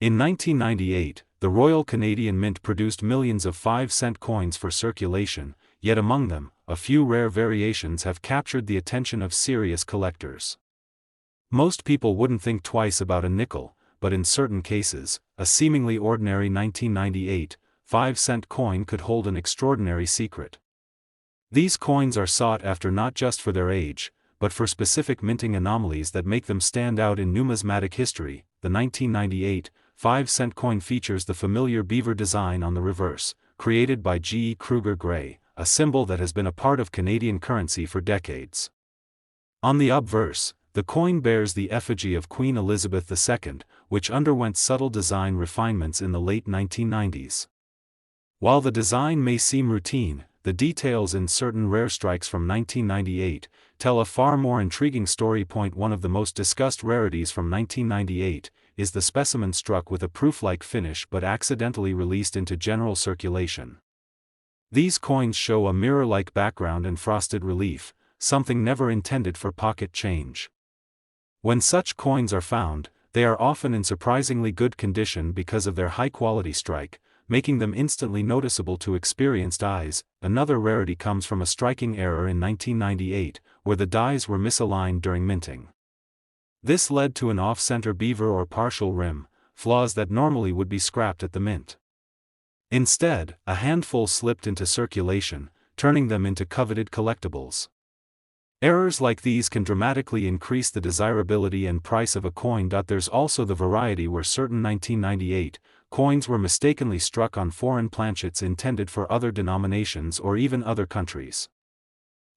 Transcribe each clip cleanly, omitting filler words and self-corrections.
In 1998, the Royal Canadian Mint produced millions of 5-cent coins for circulation, yet among them, a few rare variations have captured the attention of serious collectors. Most people wouldn't think twice about a nickel, but in certain cases, a seemingly ordinary 1998, 5-cent coin could hold an extraordinary secret. These coins are sought after not just for their age, but for specific minting anomalies that make them stand out in numismatic history. The 1998 5-cent coin features the familiar beaver design on the reverse, created by G. E. Kruger Gray, a symbol that has been a part of Canadian currency for decades. On the obverse, the coin bears the effigy of Queen Elizabeth II, which underwent subtle design refinements in the late 1990s. While the design may seem routine, the details in certain rare strikes from 1998 tell a far more intriguing story. One of the most discussed rarities from 1998 is the specimen struck with a proof-like finish but accidentally released into general circulation. These coins show a mirror-like background and frosted relief, something never intended for pocket change. When such coins are found, they are often in surprisingly good condition because of their high-quality strike, making them instantly noticeable to experienced eyes. Another rarity comes from a striking error in 1998, where the dies were misaligned during minting. This led to an off-center beaver or partial rim, flaws that normally would be scrapped at the mint. Instead, a handful slipped into circulation, turning them into coveted collectibles. Errors like these can dramatically increase the desirability and price of a coin. There's also the variety where certain 1998 coins were mistakenly struck on foreign planchets intended for other denominations or even other countries.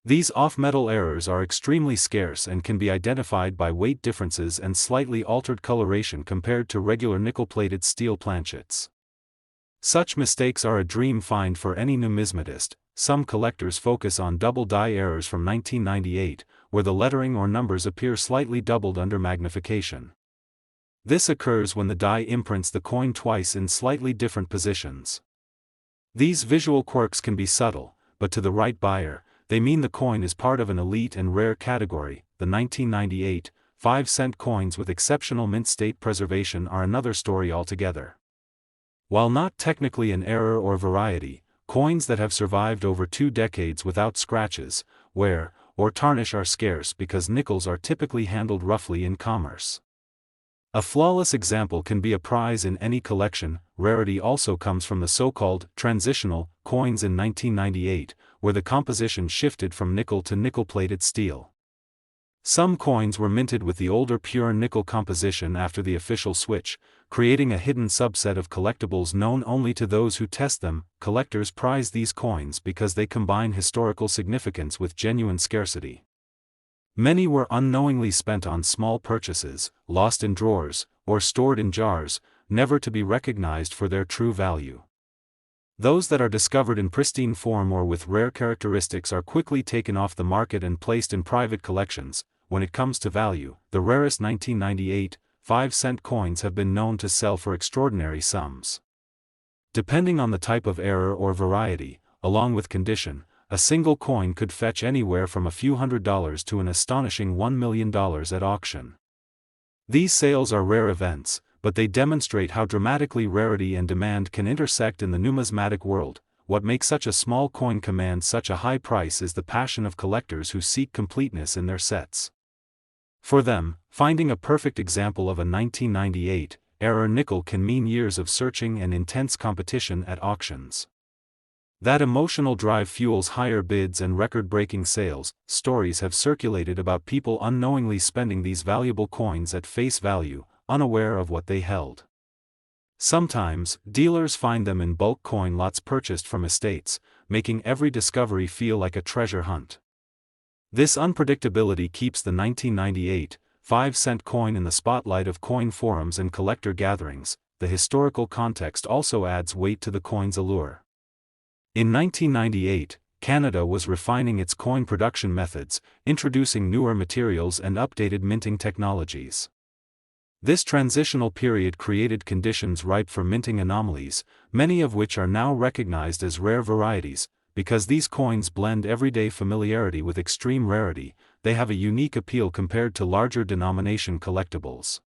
These off-metal errors are extremely scarce and can be identified by weight differences and slightly altered coloration compared to regular nickel-plated steel planchets. Such mistakes are a dream find for any numismatist. Some collectors focus on double die errors from 1998, where the lettering or numbers appear slightly doubled under magnification. This occurs when the die imprints the coin twice in slightly different positions. These visual quirks can be subtle, but to the right buyer, they mean the coin is part of an elite and rare category. The 1998 5-cent coins with exceptional mint state preservation are another story altogether. While not technically an error or variety, coins that have survived over 2 decades without scratches, wear, or tarnish are scarce because nickels are typically handled roughly in commerce. A flawless example can be a prize in any collection. Rarity also comes from the so-called transitional coins in 1998, where the composition shifted from nickel to nickel-plated steel. Some coins were minted with the older pure nickel composition after the official switch, creating a hidden subset of collectibles known only to those who test them. Collectors prize these coins because they combine historical significance with genuine scarcity. Many were unknowingly spent on small purchases, lost in drawers, or stored in jars, never to be recognized for their true value. Those that are discovered in pristine form or with rare characteristics are quickly taken off the market and placed in private collections. When it comes to value, the rarest 1998 5-cent coins have been known to sell for extraordinary sums. Depending on the type of error or variety, along with condition, a single coin could fetch anywhere from a few $100s to an astonishing $1 million at auction. These sales are rare events, but they demonstrate how dramatically rarity and demand can intersect in the numismatic world. What makes such a small coin command such a high price is the passion of collectors who seek completeness in their sets. For them, finding a perfect example of a 1998 error nickel can mean years of searching and intense competition at auctions. That emotional drive fuels higher bids and record-breaking sales. Stories have circulated about people unknowingly spending these valuable coins at face value, unaware of what they held. Sometimes, dealers find them in bulk coin lots purchased from estates, making every discovery feel like a treasure hunt. This unpredictability keeps the 1998 5-cent coin in the spotlight of coin forums and collector gatherings. The historical context also adds weight to the coin's allure. In 1998, Canada was refining its coin production methods, introducing newer materials and updated minting technologies. This transitional period created conditions ripe for minting anomalies, many of which are now recognized as rare varieties. Because these coins blend everyday familiarity with extreme rarity, they have a unique appeal compared to larger denomination collectibles.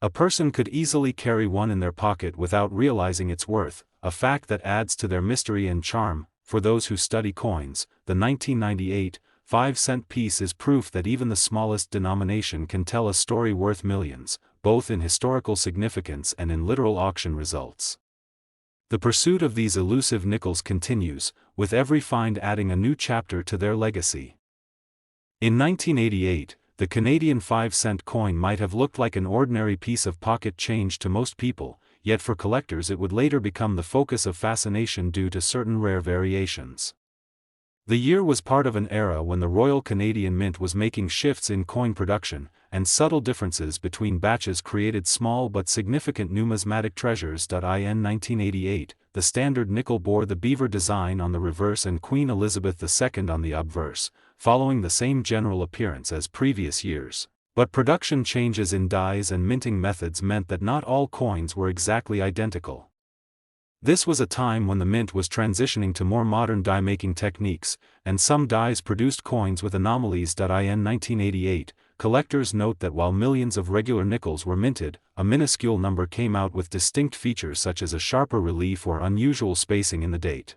A person could easily carry one in their pocket without realizing its worth, a fact that adds to their mystery and charm. For those who study coins, the 1998 5-cent piece is proof that even the smallest denomination can tell a story worth millions, both in historical significance and in literal auction results. The pursuit of these elusive nickels continues, with every find adding a new chapter to their legacy. In 1988, the Canadian 5-cent coin might have looked like an ordinary piece of pocket change to most people, yet for collectors it would later become the focus of fascination due to certain rare variations. The year was part of an era when the Royal Canadian Mint was making shifts in coin production, and subtle differences between batches created small but significant numismatic treasures. In 1988, the standard nickel bore the beaver design on the reverse and Queen Elizabeth II on the obverse, following the same general appearance as previous years. But production changes in dies and minting methods meant that not all coins were exactly identical. This was a time when the mint was transitioning to more modern die-making techniques, and some dies produced coins with anomalies. In 1988, collectors note that while millions of regular nickels were minted, a minuscule number came out with distinct features such as a sharper relief or unusual spacing in the date.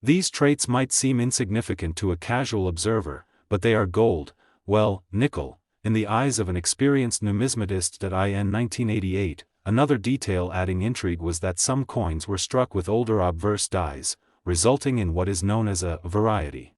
These traits might seem insignificant to a casual observer, but they are gold, well, nickel, in the eyes of an experienced numismatist. In 1988, another detail adding intrigue was that some coins were struck with older obverse dies, resulting in what is known as a variety.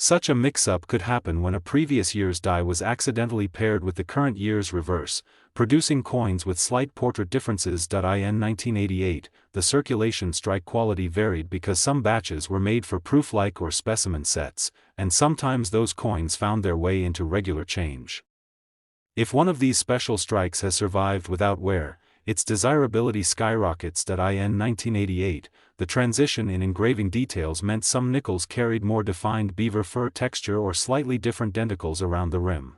Such a mix-up could happen when a previous year's die was accidentally paired with the current year's reverse, producing coins with slight portrait differences. In 1988, the circulation strike quality varied because some batches were made for proof-like or specimen sets, and sometimes those coins found their way into regular change. If one of these special strikes has survived without wear, its desirability skyrockets. In 1988, the transition in engraving details meant some nickels carried more defined beaver fur texture or slightly different denticles around the rim.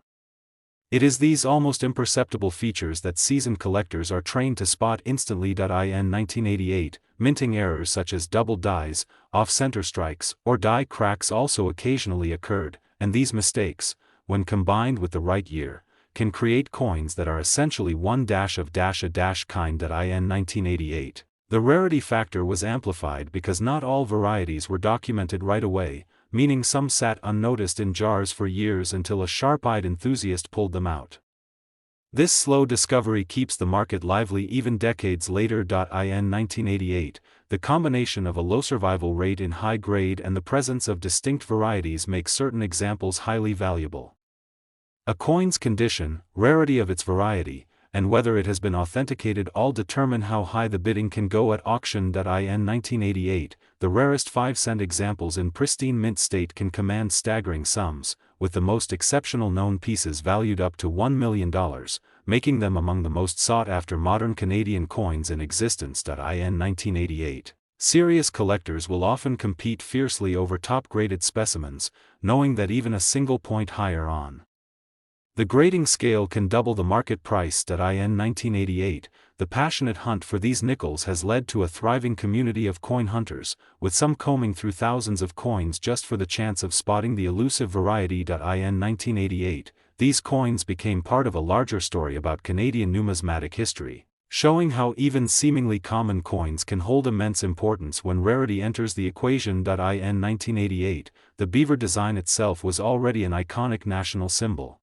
It is these almost imperceptible features that seasoned collectors are trained to spot instantly. In 1988, minting errors such as double dies, off-center strikes, or die cracks also occasionally occurred, and these mistakes, when combined with the right year, can create coins that are essentially one dash of dash a dash kind. In 1988, the rarity factor was amplified because not all varieties were documented right away, meaning some sat unnoticed in jars for years until a sharp-eyed enthusiast pulled them out. This slow discovery keeps the market lively even decades later. In 1988, the combination of a low survival rate in high grade and the presence of distinct varieties makes certain examples highly valuable. A coin's condition, rarity of its variety, and whether it has been authenticated all determine how high the bidding can go at auction. In 1988, the rarest 5-cent examples in pristine mint state can command staggering sums, with the most exceptional known pieces valued up to $1 million, making them among the most sought-after modern Canadian coins in existence. In 1988, serious collectors will often compete fiercely over top-graded specimens, knowing that even a single point higher on the grading scale can double the market price. In 1988, the passionate hunt for these nickels has led to a thriving community of coin hunters, with some combing through thousands of coins just for the chance of spotting the elusive variety. In 1988, these coins became part of a larger story about Canadian numismatic history, showing how even seemingly common coins can hold immense importance when rarity enters the equation. In 1988, the beaver design itself was already an iconic national symbol.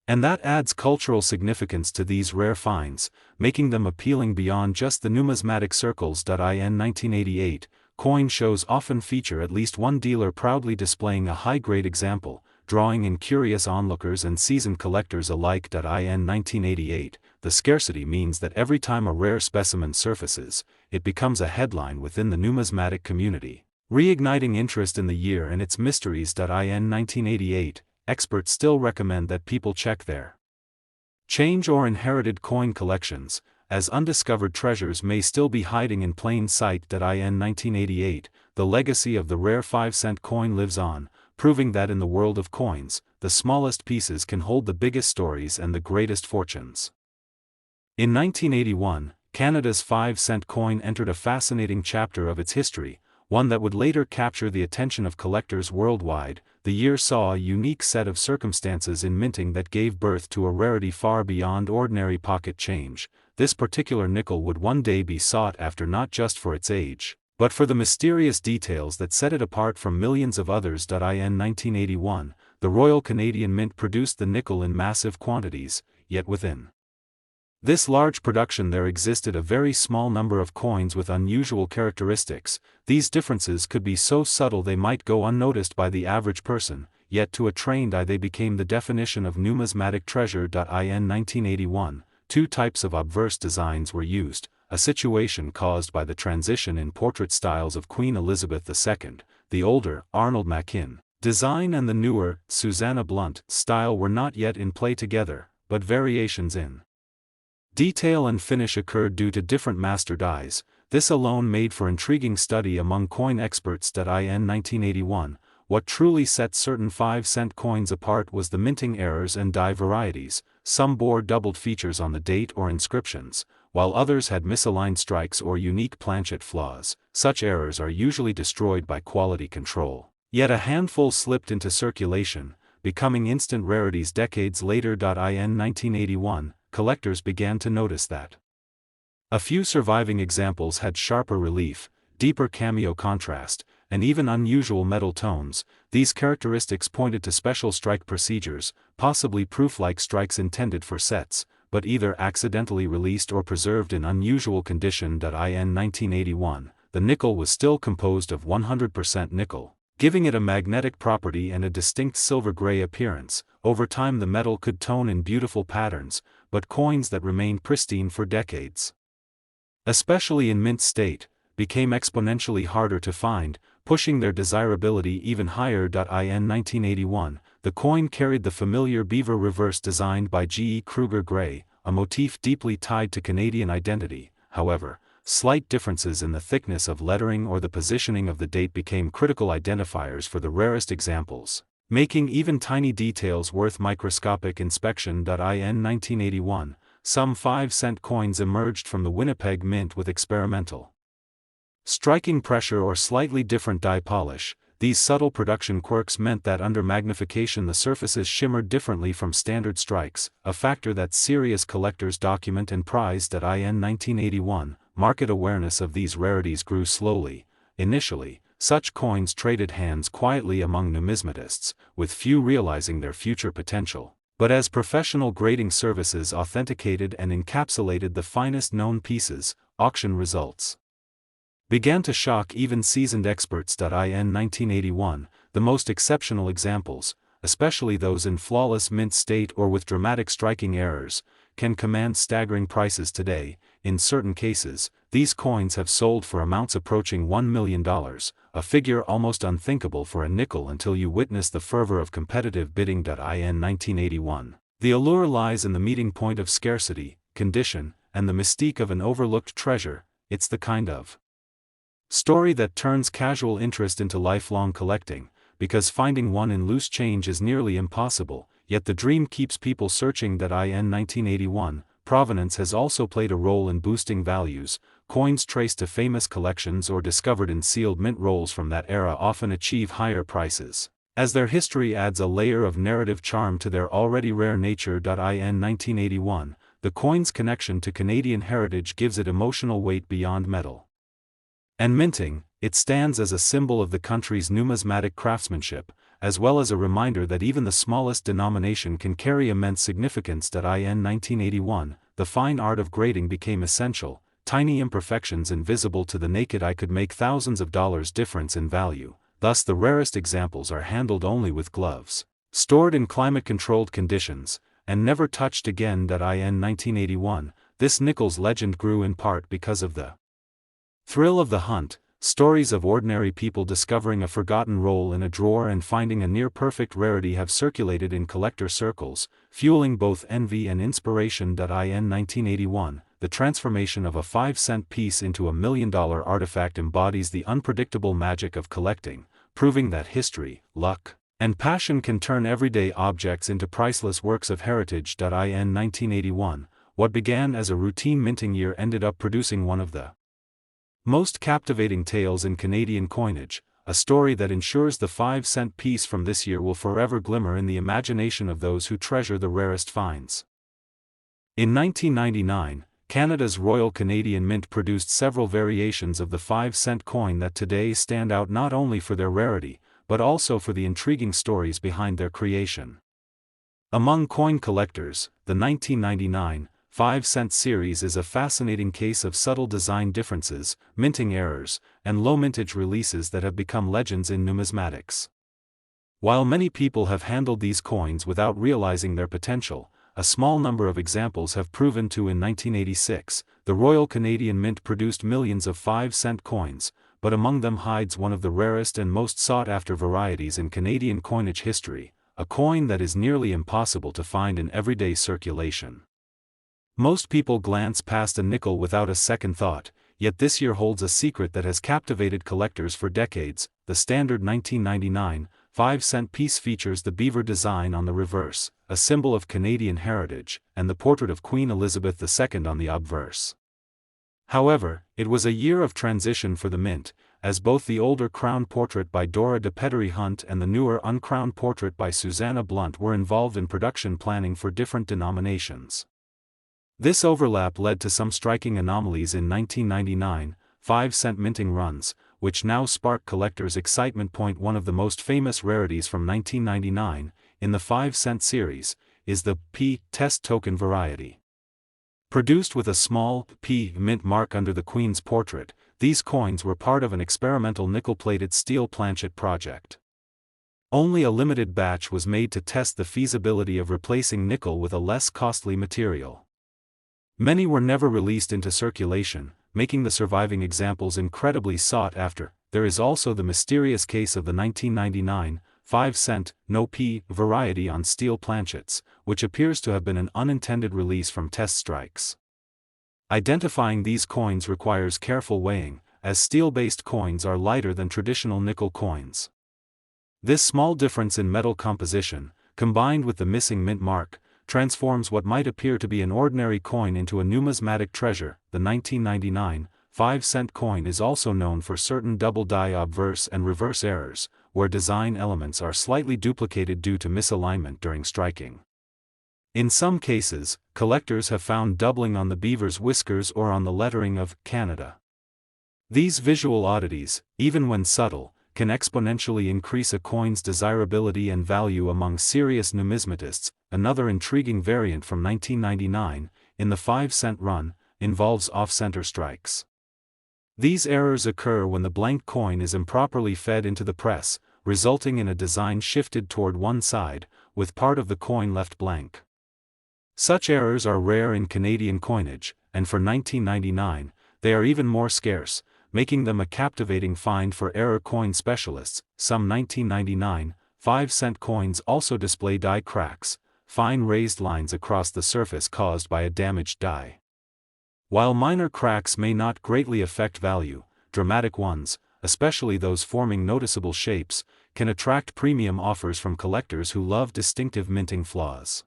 And that adds cultural significance to these rare finds, making them appealing beyond just the numismatic circles. In 1988, coin shows often feature at least one dealer proudly displaying a high-grade example, drawing in curious onlookers and seasoned collectors alike. In 1988, the scarcity means that every time a rare specimen surfaces, it becomes a headline within the numismatic community, reigniting interest in the year and its mysteries. In 1988, experts still recommend that people check their change or inherited coin collections, as undiscovered treasures may still be hiding in plain sight. In 1988, the legacy of the rare 5-cent coin lives on, proving that in the world of coins, the smallest pieces can hold the biggest stories and the greatest fortunes. In 1981, Canada's 5-cent coin entered a fascinating chapter of its history, one that would later capture the attention of collectors worldwide. the year saw a unique set of circumstances in minting that gave birth to a rarity far beyond ordinary pocket change. This particular nickel would one day be sought after not just for its age, but for the mysterious details that set it apart from millions of others. In 1981, the Royal Canadian Mint produced the nickel in massive quantities, yet within this large production there existed a very small number of coins with unusual characteristics. These differences could be so subtle they might go unnoticed by the average person, yet to a trained eye they became the definition of numismatic treasure. In 1981, two types of obverse designs were used, a situation caused by the transition in portrait styles of Queen Elizabeth II, the older, Arnold Machin design, and the newer, Susanna Blunt style were not yet in play together, but variations in detail and finish occurred due to different master dyes. This alone made for intriguing study among coin experts. In 1981, what truly set certain 5-cent coins apart was the minting errors and dye varieties. Some bore doubled features on the date or inscriptions, while others had misaligned strikes or unique planchet flaws. Such errors are usually destroyed by quality control. Yet a handful slipped into circulation, becoming instant rarities decades later. In 1981, collectors began to notice that a few surviving examples had sharper relief, deeper cameo contrast, and even unusual metal tones. These characteristics pointed to special strike procedures, possibly proof-like strikes intended for sets, but either accidentally released or preserved in unusual condition. In 1981, the nickel was still composed of 100% nickel, giving it a magnetic property and a distinct silver-gray appearance. Over time the metal could tone in beautiful patterns, but coins that remained pristine for decades, especially in mint state, became exponentially harder to find, pushing their desirability even higher. In 1981, the coin carried the familiar beaver reverse designed by G. E. Kruger Gray, a motif deeply tied to Canadian identity. However, slight differences in the thickness of lettering or the positioning of the date became critical identifiers for the rarest examples, making even tiny details worth microscopic inspection. In 1981, some 5-cent coins emerged from the Winnipeg Mint with experimental striking pressure or slightly different die polish. These subtle production quirks meant that under magnification the surfaces shimmered differently from standard strikes, a factor that serious collectors document and prize. In 1981, market awareness of these rarities grew slowly. Initially, such coins traded hands quietly among numismatists, with few realizing their future potential. But as professional grading services authenticated and encapsulated the finest known pieces, auction results began to shock even seasoned experts. In 1981, the most exceptional examples, especially those in flawless mint state or with dramatic striking errors, can command staggering prices today. In certain cases, these coins have sold for amounts approaching $1 million, a figure almost unthinkable for a nickel until you witness the fervor of competitive bidding. In 1981, the allure lies in the meeting point of scarcity, condition, and the mystique of an overlooked treasure. It's the kind of story that turns casual interest into lifelong collecting, because finding one in loose change is nearly impossible, yet the dream keeps people searching. In 1981, provenance has also played a role in boosting values. Coins traced to famous collections or discovered in sealed mint rolls from that era often achieve higher prices, as their history adds a layer of narrative charm to their already rare nature. In 1981, the coin's connection to Canadian heritage gives it emotional weight beyond metal and minting. It stands as a symbol of the country's numismatic craftsmanship, as well as a reminder that even the smallest denomination can carry immense significance. In 1981, the fine art of grading became essential. Tiny imperfections invisible to the naked eye could make thousands of dollars difference in value. Thus the rarest examples are handled only with gloves, stored in climate-controlled conditions, and never touched again. In 1981, this nickel's legend grew in part because of the thrill of the hunt. Stories of ordinary people discovering a forgotten roll in a drawer and finding a near-perfect rarity have circulated in collector circles, fueling both envy and inspiration. In 1981, the transformation of a 5-cent piece into $1 million artifact embodies the unpredictable magic of collecting, proving that history, luck, and passion can turn everyday objects into priceless works of heritage. In 1981, what began as a routine minting year ended up producing one of the most captivating tales in Canadian coinage, a story that ensures the 5-cent piece from this year will forever glimmer in the imagination of those who treasure the rarest finds. In 1999, Canada's Royal Canadian Mint produced several variations of the 5-cent coin that today stand out not only for their rarity, but also for the intriguing stories behind their creation. Among coin collectors, the 1999 5-cent series is a fascinating case of subtle design differences, minting errors, and low mintage releases that have become legends in numismatics. While many people have handled these coins without realizing their potential, a small number of examples have proven to. In 1986, the Royal Canadian Mint produced millions of 5-cent coins, but among them hides one of the rarest and most sought-after varieties in Canadian coinage history, a coin that is nearly impossible to find in everyday circulation. Most people glance past a nickel without a second thought, yet this year holds a secret that has captivated collectors for decades. The standard 1999 5-cent piece features the beaver design on the reverse, a symbol of Canadian heritage, and the portrait of Queen Elizabeth II on the obverse. However, it was a year of transition for the mint, as both the older crown portrait by Dora de Pettery Hunt and the newer uncrowned portrait by Susanna Blunt were involved in production planning for different denominations. This overlap led to some striking anomalies in 1999 5-cent minting runs, which now spark collectors' excitement. One of the most famous rarities from 1999, in the 5-cent series, is the P test token variety. Produced with a small P mint mark under the Queen's portrait, these coins were part of an experimental nickel-plated steel planchet project. Only a limited batch was made to test the feasibility of replacing nickel with a less costly material. Many were never released into circulation, making the surviving examples incredibly sought after. There is also the mysterious case of the 1999 5-cent no P variety on steel planchets, which appears to have been an unintended release from test strikes. Identifying these coins requires careful weighing, as steel-based coins are lighter than traditional nickel coins. This small difference in metal composition, combined with the missing mint mark, transforms what might appear to be an ordinary coin into a numismatic treasure. The 1999 5-cent coin is also known for certain double die obverse and reverse errors, where design elements are slightly duplicated due to misalignment during striking. In some cases, collectors have found doubling on the beaver's whiskers or on the lettering of Canada. These visual oddities, even when subtle, can exponentially increase a coin's desirability and value among serious numismatists. Another intriguing variant from 1999, in the 5-cent run, involves off-center strikes. These errors occur when the blank coin is improperly fed into the press, resulting in a design shifted toward one side, with part of the coin left blank. Such errors are rare in Canadian coinage, and for 1999, they are even more scarce, making them a captivating find for error coin specialists. Some 1999 5-cent coins also display die cracks, fine raised lines across the surface caused by a damaged die. While minor cracks may not greatly affect value, dramatic ones, especially those forming noticeable shapes, can attract premium offers from collectors who love distinctive minting flaws.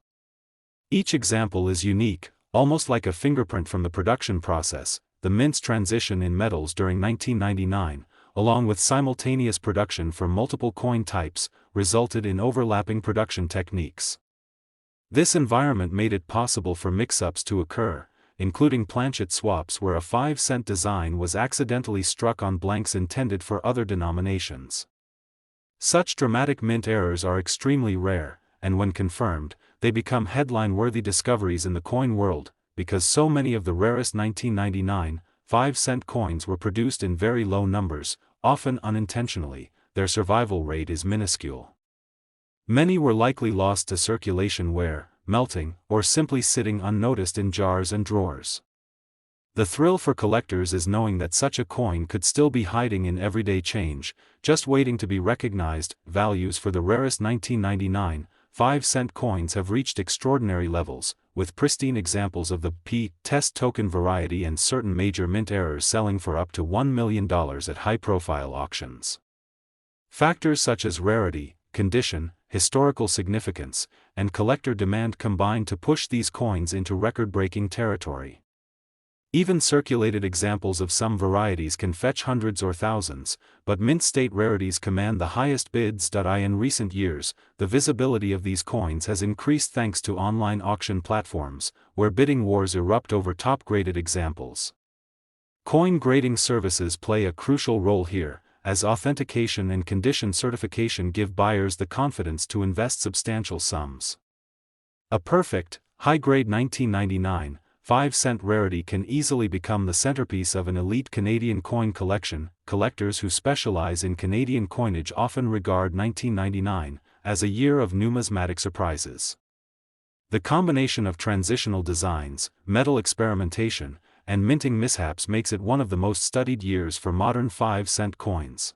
Each example is unique, almost like a fingerprint from the production process. The mint's transition in metals during 1999, along with simultaneous production for multiple coin types, resulted in overlapping production techniques. This environment made it possible for mix-ups to occur, including planchet swaps where a 5-cent design was accidentally struck on blanks intended for other denominations. Such dramatic mint errors are extremely rare, and when confirmed, they become headline-worthy discoveries in the coin world. Because so many of the rarest 1999 5-cent coins were produced in very low numbers, often unintentionally, their survival rate is minuscule. Many were likely lost to circulation wear, melting, or simply sitting unnoticed in jars and drawers. The thrill for collectors is knowing that such a coin could still be hiding in everyday change, just waiting to be recognized. Values for the rarest 1999 5-cent coins have reached extraordinary levels, with pristine examples of the P test token variety and certain major mint errors selling for up to $1 million at high-profile auctions. Factors such as rarity, condition, historical significance, and collector demand combine to push these coins into record-breaking territory. Even circulated examples of some varieties can fetch hundreds or thousands, but mint state rarities command the highest bids. In recent years, the visibility of these coins has increased thanks to online auction platforms, where bidding wars erupt over top-graded examples. Coin grading services play a crucial role here, as authentication and condition certification give buyers the confidence to invest substantial sums. A perfect, high-grade 1999, 5-cent rarity can easily become the centerpiece of an elite Canadian coin collection. Collectors who specialize in Canadian coinage often regard 1999 as a year of numismatic surprises. The combination of transitional designs, metal experimentation, and minting mishaps makes it one of the most studied years for modern 5-cent coins.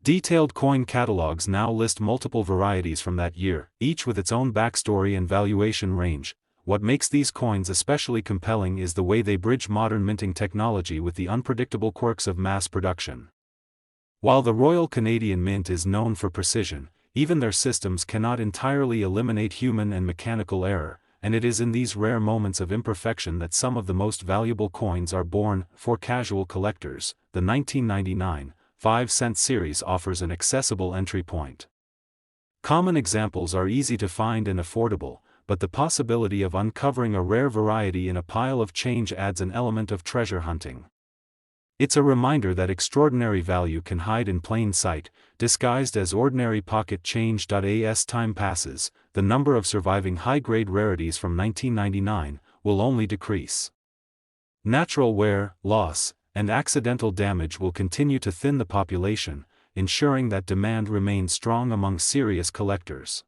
Detailed coin catalogs now list multiple varieties from that year, each with its own backstory and valuation range. What makes these coins especially compelling is the way they bridge modern minting technology with the unpredictable quirks of mass production. While the Royal Canadian Mint is known for precision, even their systems cannot entirely eliminate human and mechanical error, and it is in these rare moments of imperfection that some of the most valuable coins are born. For casual collectors, the 1999 5-cent series offers an accessible entry point. Common examples are easy to find and affordable, but the possibility of uncovering a rare variety in a pile of change adds an element of treasure hunting. It's a reminder that extraordinary value can hide in plain sight, disguised as ordinary pocket change. As time passes, the number of surviving high-grade rarities from 1999 will only decrease. Natural wear, loss, and accidental damage will continue to thin the population, ensuring that demand remains strong among serious collectors.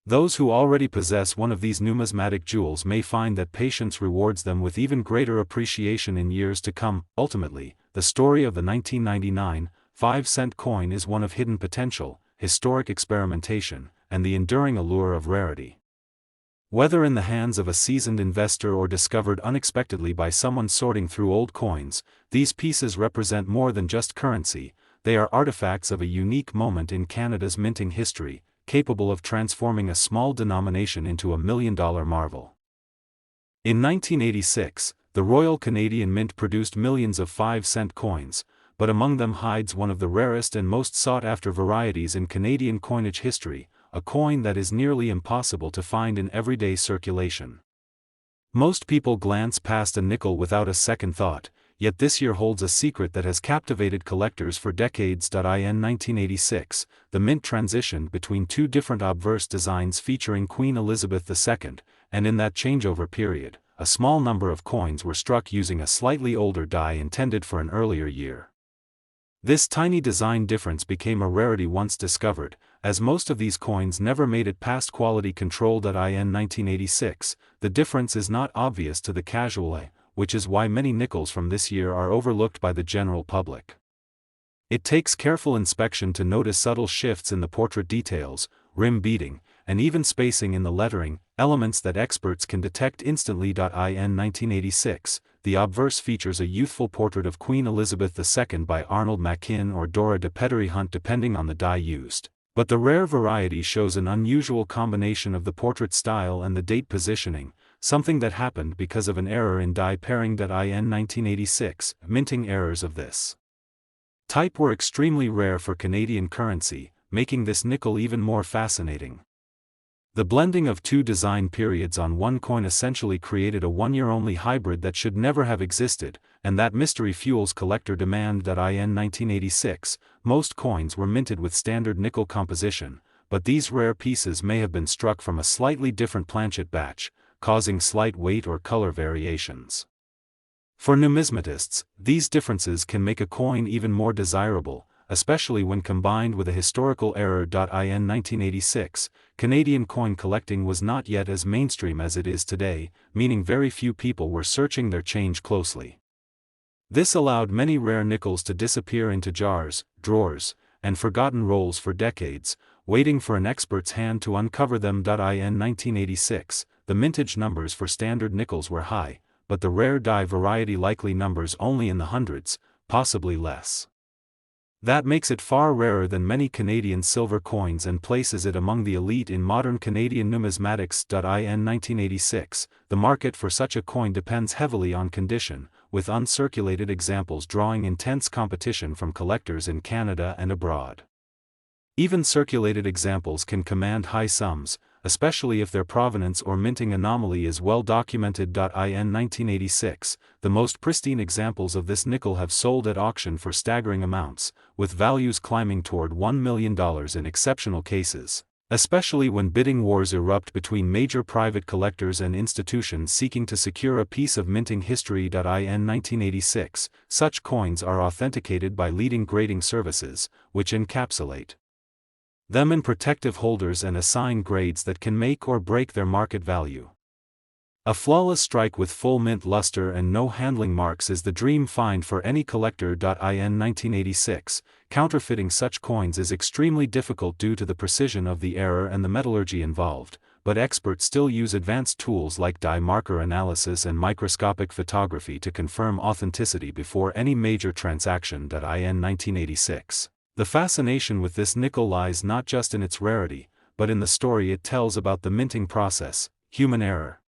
Those who already possess one of these numismatic jewels may find that patience rewards them with even greater appreciation in years to come. Ultimately, the story of the 1999 5-cent coin is one of hidden potential, historic experimentation, and the enduring allure of rarity. Whether in the hands of a seasoned investor or discovered unexpectedly by someone sorting through old coins, these pieces represent more than just currency. They are artifacts of a unique moment in Canada's minting history, capable of transforming a small denomination into a million-dollar marvel. In 1986, the Royal Canadian Mint produced millions of 5-cent coins, but among them hides one of the rarest and most sought-after varieties in Canadian coinage history, a coin that is nearly impossible to find in everyday circulation. Most people glance past a nickel without a second thought, yet this year holds a secret that has captivated collectors for decades. In 1986, the mint transitioned between two different obverse designs featuring Queen Elizabeth II, and in that changeover period, a small number of coins were struck using a slightly older die intended for an earlier year. This tiny design difference became a rarity once discovered, as most of these coins never made it past quality control. In 1986, the difference is not obvious to the casual eye, which is why many nickels from this year are overlooked by the general public. It takes careful inspection to notice subtle shifts in the portrait details, rim beading, and even spacing in the lettering, elements that experts can detect instantly. In 1986, the obverse features a youthful portrait of Queen Elizabeth II by Arnold Machin or Dora de Pettery Hunt depending on the die used, but the rare variety shows an unusual combination of the portrait style and the date positioning, something that happened because of an error in die pairing. In 1986, minting errors of this type were extremely rare for Canadian currency, making this nickel even more fascinating. The blending of two design periods on one coin essentially created a one-year-only hybrid that should never have existed, and that mystery fuels collector demand. In 1986, most coins were minted with standard nickel composition, but these rare pieces may have been struck from a slightly different planchet batch, causing slight weight or color variations. For numismatists, these differences can make a coin even more desirable, especially when combined with a historical error. In 1986, Canadian coin collecting was not yet as mainstream as it is today, meaning very few people were searching their change closely. This allowed many rare nickels to disappear into jars, drawers, and forgotten rolls for decades, waiting for an expert's hand to uncover them. In 1986, the mintage numbers for standard nickels were high, but the rare die variety likely numbers only in the hundreds, possibly less. That makes it far rarer than many Canadian silver coins and places it among the elite in modern Canadian numismatics. In 1986, the market for such a coin depends heavily on condition, with uncirculated examples drawing intense competition from collectors in Canada and abroad. Even circulated examples can command high sums, especially if their provenance or minting anomaly is well documented. In 1986, the most pristine examples of this nickel have sold at auction for staggering amounts, with values climbing toward $1 million in exceptional cases, especially when bidding wars erupt between major private collectors and institutions seeking to secure a piece of minting history. In 1986, such coins are authenticated by leading grading services, which encapsulate them in protective holders and assign grades that can make or break their market value. A flawless strike with full mint luster and no handling marks is the dream find for any collector. In 1986, counterfeiting such coins is extremely difficult due to the precision of the error and the metallurgy involved, but experts still use advanced tools like dye marker analysis and microscopic photography to confirm authenticity before any major transaction. In 1986. The fascination with this nickel lies not just in its rarity, but in the story it tells about the minting process, human error,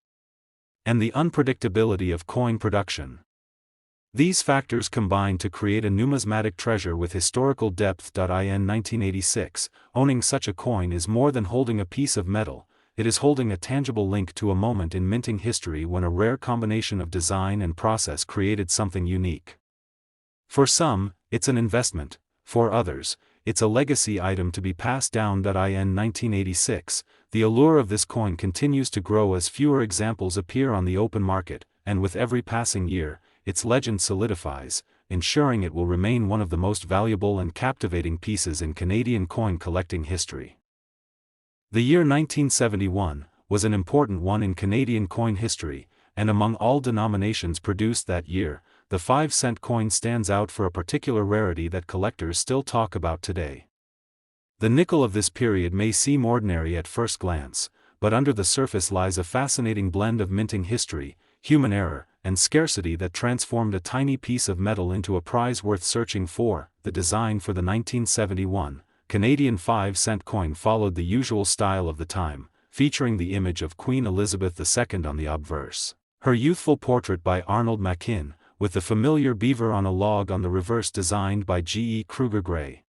and the unpredictability of coin production. These factors combine to create a numismatic treasure with historical depth. In 1986, owning such a coin is more than holding a piece of metal, it is holding a tangible link to a moment in minting history when a rare combination of design and process created something unique. For some, it's an investment. For others, it's a legacy item to be passed down. In 1986, the allure of this coin continues to grow as fewer examples appear on the open market, and with every passing year, its legend solidifies, ensuring it will remain one of the most valuable and captivating pieces in Canadian coin collecting history. The year 1971 was an important one in Canadian coin history, and among all denominations produced that year, the 5-cent coin stands out for a particular rarity that collectors still talk about today. The nickel of this period may seem ordinary at first glance, but under the surface lies a fascinating blend of minting history, human error, and scarcity that transformed a tiny piece of metal into a prize worth searching for. The design for the 1971 Canadian 5-cent coin followed the usual style of the time, featuring the image of Queen Elizabeth II on the obverse, her youthful portrait by Arnold Machin, with the familiar beaver on a log on the reverse designed by G. E. Kruger Gray.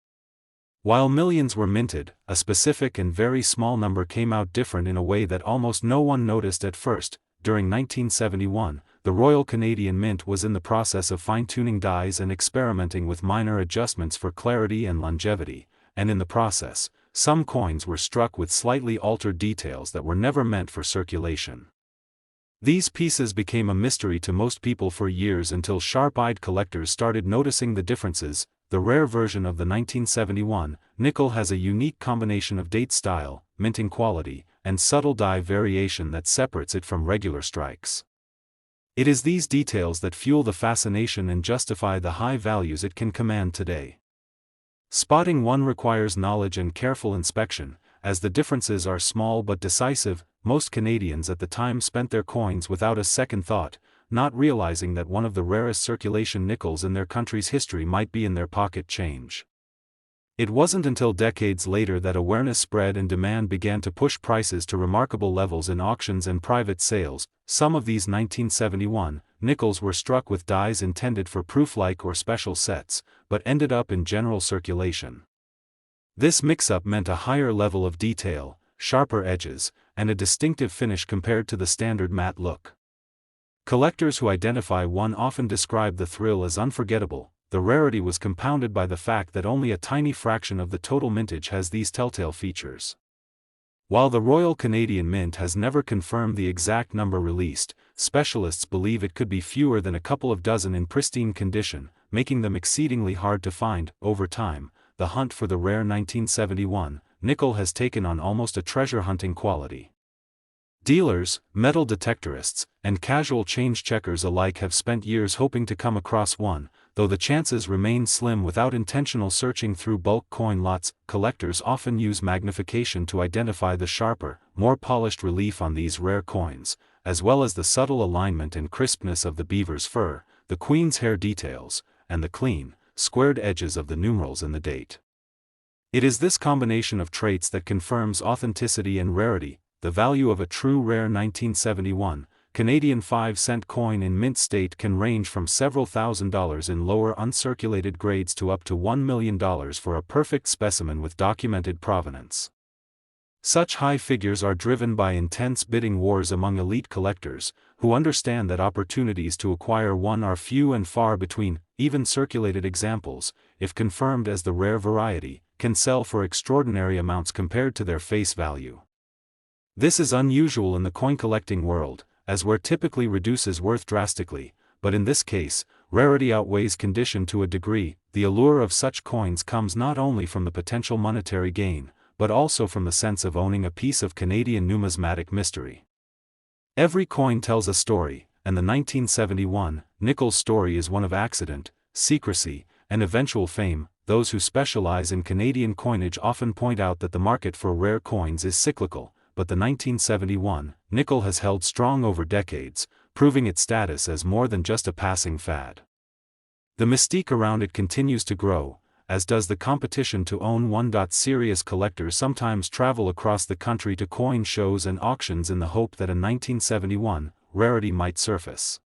While millions were minted, a specific and very small number came out different in a way that almost no one noticed at first. During 1971, the Royal Canadian Mint was in the process of fine-tuning dies and experimenting with minor adjustments for clarity and longevity, and in the process, some coins were struck with slightly altered details that were never meant for circulation. These pieces became a mystery to most people for years until sharp-eyed collectors started noticing the differences. The rare version of the 1971 nickel has a unique combination of date style, minting quality, and subtle die variation that separates it from regular strikes. It is these details that fuel the fascination and justify the high values it can command today. Spotting one requires knowledge and careful inspection, as the differences are small but decisive. Most Canadians at the time spent their coins without a second thought, not realizing that one of the rarest circulation nickels in their country's history might be in their pocket change. It wasn't until decades later that awareness spread and demand began to push prices to remarkable levels in auctions and private sales. Some of these 1971 nickels were struck with dies intended for proof-like or special sets, but ended up in general circulation. This mix-up meant a higher level of detail, sharper edges, and a distinctive finish compared to the standard matte look. Collectors who identify one often describe the thrill as unforgettable. The rarity was compounded by the fact that only a tiny fraction of the total mintage has these telltale features. While the Royal Canadian Mint has never confirmed the exact number released, specialists believe it could be fewer than a couple of dozen in pristine condition, making them exceedingly hard to find. Over time, the hunt for the rare 1971 nickel has taken on almost a treasure hunting quality. Dealers, metal detectorists, and casual change checkers alike have spent years hoping to come across one, though the chances remain slim without intentional searching through bulk coin lots. Collectors often use magnification to identify the sharper, more polished relief on these rare coins, as well as the subtle alignment and crispness of the beaver's fur, the queen's hair details, and the clean, squared edges of the numerals and the date. It is this combination of traits that confirms authenticity and rarity. The value of a true rare 1971 Canadian 5-cent coin in mint state can range from several $1,000s in lower uncirculated grades to up to $1 million for a perfect specimen with documented provenance. Such high figures are driven by intense bidding wars among elite collectors, who understand that opportunities to acquire one are few and far between. Even circulated examples, if confirmed as the rare variety, can sell for extraordinary amounts compared to their face value. This is unusual in the coin collecting world, as where typically reduces worth drastically, but in this case, rarity outweighs condition to a degree. The allure of such coins comes not only from the potential monetary gain, but also from the sense of owning a piece of Canadian numismatic mystery. Every coin tells a story, and the 1971 nickel's story is one of accident, secrecy, and eventual fame. Those who specialize in Canadian coinage often point out that the market for rare coins is cyclical, but the 1971 nickel has held strong over decades, proving its status as more than just a passing fad. The mystique around it continues to grow, as does the competition to own one. Serious collectors sometimes travel across the country to coin shows and auctions in the hope that a 1971 rarity might surface.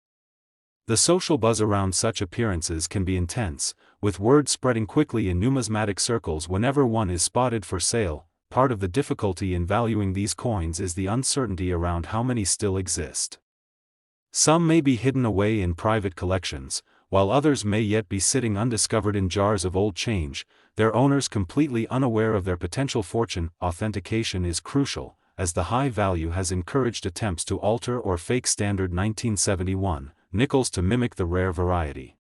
The social buzz around such appearances can be intense, with word spreading quickly in numismatic circles whenever one is spotted for sale. Part of the difficulty in valuing these coins is the uncertainty around how many still exist. Some may be hidden away in private collections, while others may yet be sitting undiscovered in jars of old change, their owners completely unaware of their potential fortune. Authentication is crucial, as the high value has encouraged attempts to alter or fake standard 1971 nickels to mimic the rare variety.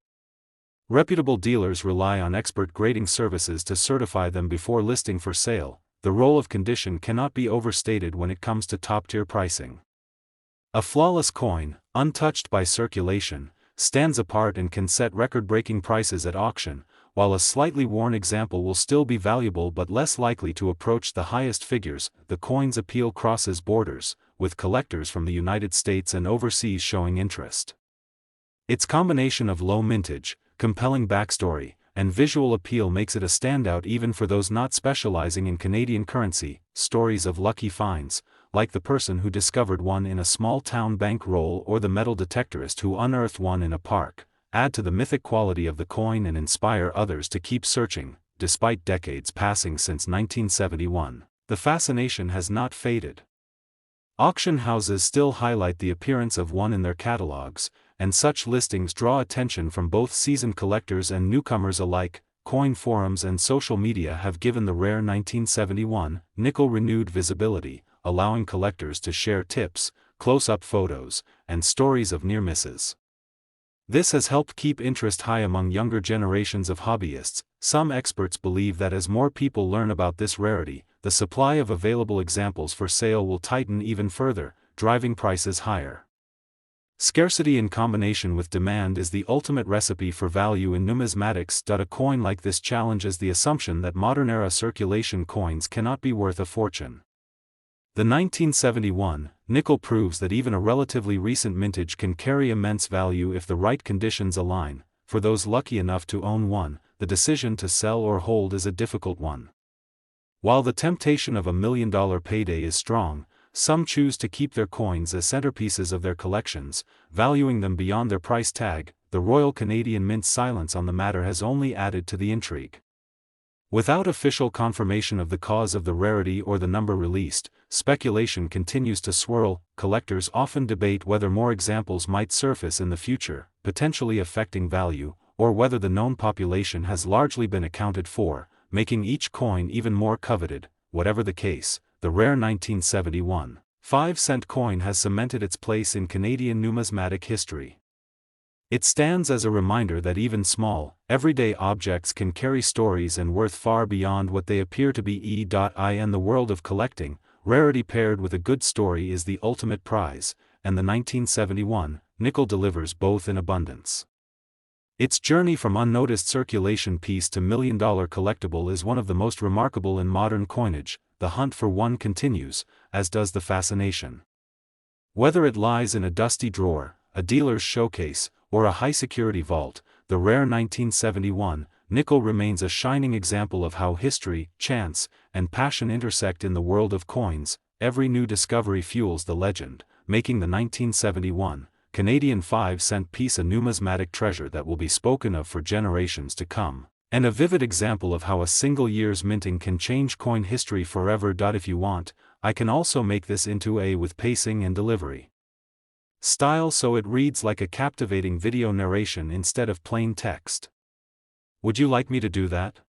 Reputable dealers rely on expert grading services to certify them before listing for sale. The role of condition cannot be overstated when it comes to top-tier pricing. A flawless coin, untouched by circulation, stands apart and can set record-breaking prices at auction, while a slightly worn example will still be valuable but less likely to approach the highest figures. The coin's appeal crosses borders, with collectors from the United States and overseas showing interest. Its combination of low mintage, compelling backstory, and visual appeal makes it a standout even for those not specializing in Canadian currency. Stories of lucky finds, like the person who discovered one in a small-town bankroll or the metal detectorist who unearthed one in a park, add to the mythic quality of the coin and inspire others to keep searching. Despite decades passing since 1971, the fascination has not faded. Auction houses still highlight the appearance of one in their catalogs, and such listings draw attention from both seasoned collectors and newcomers alike. Coin forums and social media have given the rare 1971 nickel renewed visibility, allowing collectors to share tips, close-up photos, and stories of near misses. This has helped keep interest high among younger generations of hobbyists. Some experts believe that as more people learn about this rarity, the supply of available examples for sale will tighten even further, driving prices higher. Scarcity in combination with demand is the ultimate recipe for value in numismatics. A coin like this challenges the assumption that modern-era circulation coins cannot be worth a fortune. The 1971 nickel proves that even a relatively recent mintage can carry immense value if the right conditions align. For those lucky enough to own one, the decision to sell or hold is a difficult one. While the temptation of $1 million payday is strong, some choose to keep their coins as centerpieces of their collections, valuing them beyond their price tag. The Royal Canadian Mint's silence on the matter has only added to the intrigue. Without official confirmation of the cause of the rarity or the number released, speculation continues to swirl. Collectors often debate whether more examples might surface in the future, potentially affecting value, or whether the known population has largely been accounted for, making each coin even more coveted. Whatever the case, the rare 1971 5-cent coin has cemented its place in Canadian numismatic history. It stands as a reminder that even small, everyday objects can carry stories and worth far beyond what they appear to be. In the world of collecting, rarity paired with a good story is the ultimate prize, and the 1971 nickel delivers both in abundance. Its journey from unnoticed circulation piece to million-dollar collectible is one of the most remarkable in modern coinage. The hunt for one continues, as does the fascination. Whether it lies in a dusty drawer, a dealer's showcase, or a high-security vault, the rare 1971 nickel remains a shining example of how history, chance, and passion intersect in the world of coins. Every new discovery fuels the legend, making the 1971 Canadian 5-cent piece a numismatic treasure that will be spoken of for generations to come, and a vivid example of how a single year's minting can change coin history forever. If you want, I can also make this into a with pacing and delivery style so it reads like a captivating video narration instead of plain text. Would you like me to do that?